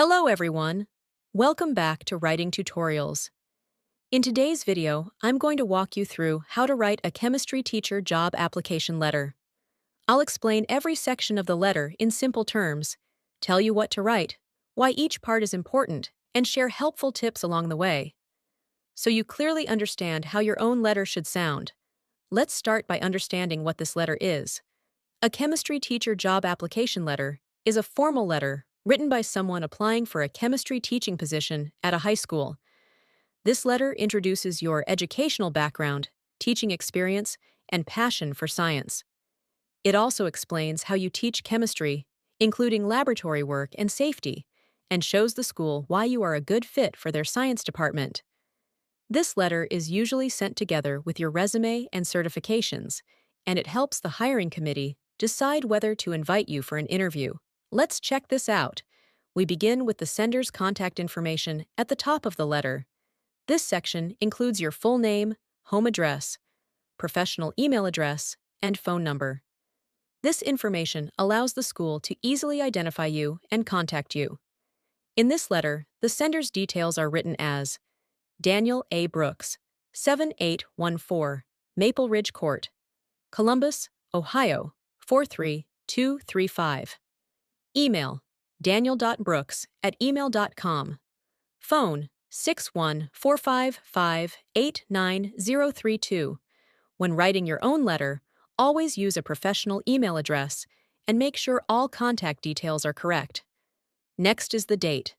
Hello everyone! Welcome back to Writing Tutorials. In today's video, I'm going to walk you through how to write a chemistry teacher job application letter. I'll explain every section of the letter in simple terms, tell you what to write, why each part is important, and share helpful tips along the way. So you clearly understand how your own letter should sound. Let's start by understanding what this letter is. A chemistry teacher job application letter is a formal letter written by someone applying for a chemistry teaching position at a high school. This letter introduces your educational background, teaching experience, and passion for science. It also explains how you teach chemistry, including laboratory work and safety, and shows the school why you are a good fit for their science department. This letter is usually sent together with your resume and certifications, and it helps the hiring committee decide whether to invite you for an interview. Let's check this out. We begin with the sender's contact information at the top of the letter. This section includes your full name, home address, professional email address, and phone number. This information allows the school to easily identify you and contact you. In this letter, the sender's details are written as Daniel A. Brooks, 7814, Maple Ridge Court, Columbus, Ohio, 43235. Email, daniel.brooks@email.com. Phone, 61455-89032. When writing your own letter, always use a professional email address and make sure all contact details are correct. Next is the date.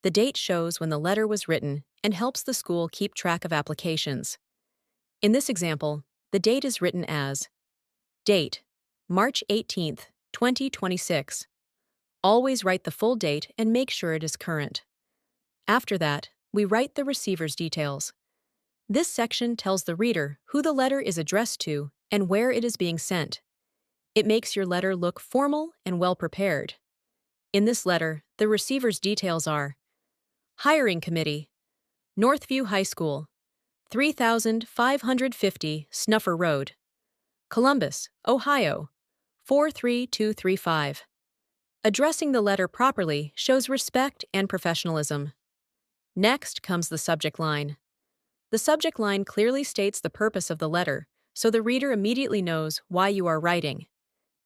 The date shows when the letter was written and helps the school keep track of applications. In this example, the date is written as Date, March 18th, 2026. Always write the full date and make sure it is current. After that, we write the receiver's details. This section tells the reader who the letter is addressed to and where it is being sent. It makes your letter look formal and well prepared. In this letter, the receiver's details are Hiring Committee, Northview High School, 3550 Snuffer Road, Columbus, Ohio, 43235. Addressing the letter properly shows respect and professionalism. Next comes the subject line. The subject line clearly states the purpose of the letter, so the reader immediately knows why you are writing.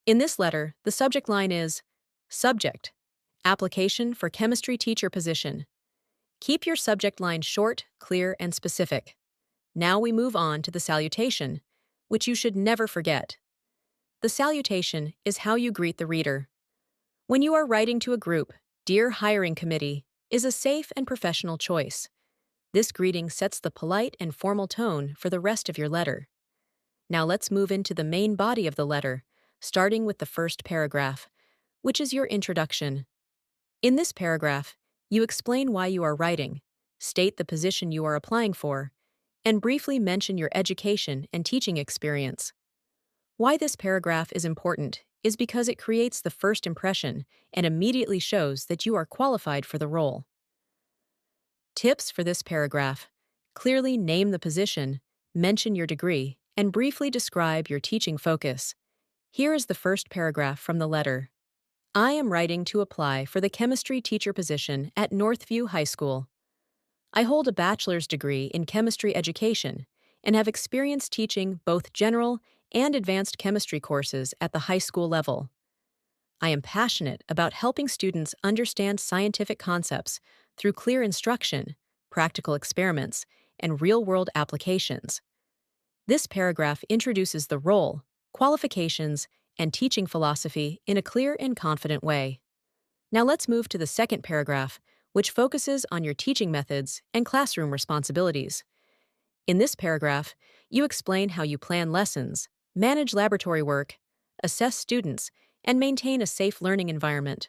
In this letter, the subject line is Subject, Application for Chemistry Teacher Position. Keep your subject line short, clear, and specific. Now we move on to the salutation, which you should never forget. The salutation is how you greet the reader. When you are writing to a group, Dear Hiring Committee is a safe and professional choice. This greeting sets the polite and formal tone for the rest of your letter. Now let's move into the main body of the letter, starting with the first paragraph, which is your introduction. In this paragraph, you explain why you are writing, state the position you are applying for, and briefly mention your education and teaching experience. Why this paragraph is important is because it creates the first impression and immediately shows that you are qualified for the role. Tips for this paragraph: clearly name the position, mention your degree, and briefly describe your teaching focus. Here is the first paragraph from the letter. I am writing to apply for the chemistry teacher position at Northview High School. I hold a bachelor's degree in chemistry education and have experience teaching both general and advanced chemistry courses at the high school level. I am passionate about helping students understand scientific concepts through clear instruction, practical experiments, and real-world applications. This paragraph introduces the role, qualifications, and teaching philosophy in a clear and confident way. Now let's move to the second paragraph, which focuses on your teaching methods and classroom responsibilities. In this paragraph, you explain how you plan lessons, manage laboratory work, assess students, and maintain a safe learning environment.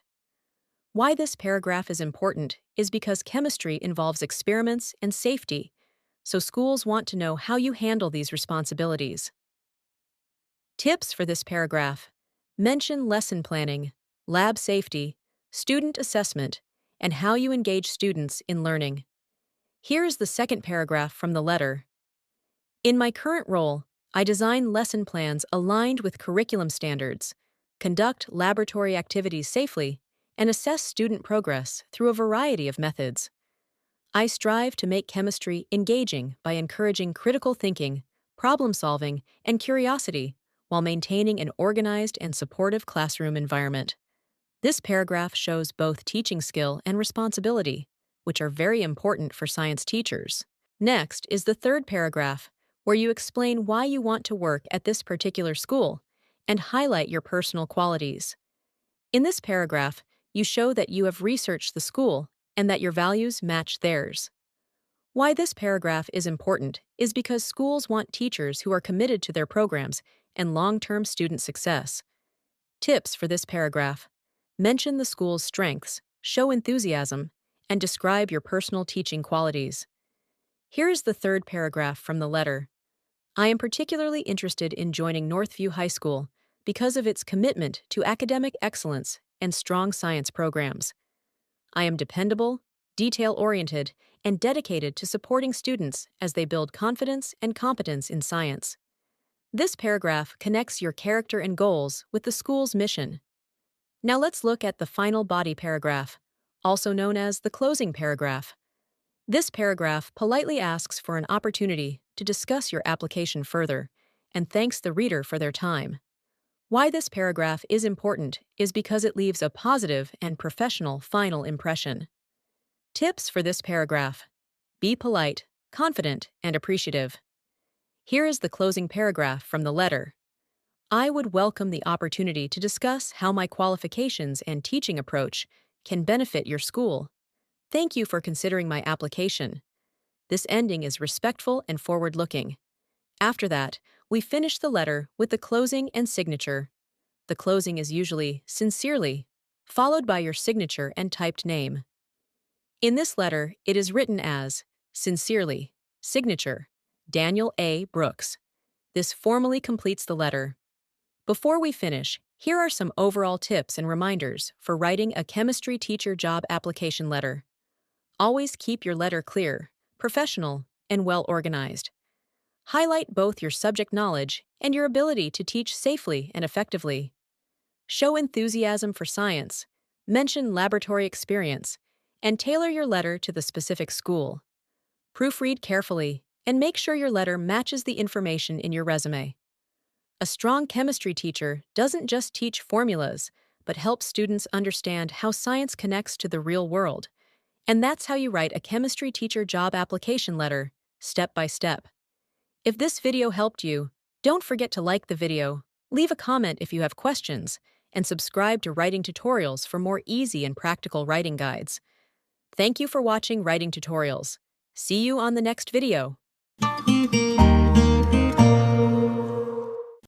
Why this paragraph is important is because chemistry involves experiments and safety, so schools want to know how you handle these responsibilities. Tips for this paragraph: mention lesson planning, lab safety, student assessment, and how you engage students in learning. Here is the second paragraph from the letter. In my current role, I design lesson plans aligned with curriculum standards, conduct laboratory activities safely, and assess student progress through a variety of methods. I strive to make chemistry engaging by encouraging critical thinking, problem solving, and curiosity while maintaining an organized and supportive classroom environment. This paragraph shows both teaching skill and responsibility, which are very important for science teachers. Next is the third paragraph, where you explain why you want to work at this particular school and highlight your personal qualities. In this paragraph, you show that you have researched the school and that your values match theirs. Why this paragraph is important is because schools want teachers who are committed to their programs and long-term student success. Tips for this paragraph: mention the school's strengths, show enthusiasm, and describe your personal teaching qualities. Here is the third paragraph from the letter. I am particularly interested in joining Northview High School because of its commitment to academic excellence and strong science programs. I am dependable, detail-oriented, and dedicated to supporting students as they build confidence and competence in science. This paragraph connects your character and goals with the school's mission. Now let's look at the final body paragraph, also known as the closing paragraph. This paragraph politely asks for an opportunity to discuss your application further and thanks the reader for their time. Why this paragraph is important is because it leaves a positive and professional final impression. Tips for this paragraph: be polite, confident, and appreciative. Here is the closing paragraph from the letter. I would welcome the opportunity to discuss how my qualifications and teaching approach can benefit your school. Thank you for considering my application. This ending is respectful and forward-looking. After that, we finish the letter with the closing and signature. The closing is usually "sincerely," followed by your signature and typed name. In this letter, it is written as "Sincerely, signature, Daniel A. Brooks." This formally completes the letter. Before we finish, here are some overall tips and reminders for writing a chemistry teacher job application letter. Always keep your letter clear, professional, and well organized. Highlight both your subject knowledge and your ability to teach safely and effectively. Show enthusiasm for science, mention laboratory experience, and tailor your letter to the specific school. Proofread carefully and make sure your letter matches the information in your resume. A strong chemistry teacher doesn't just teach formulas, but helps students understand how science connects to the real world. And that's how you write a chemistry teacher job application letter, step by step. If this video helped you, don't forget to like the video, leave a comment if you have questions, and subscribe to Writing Tutorials for more easy and practical writing guides. Thank you for watching Writing Tutorials. See you on the next video.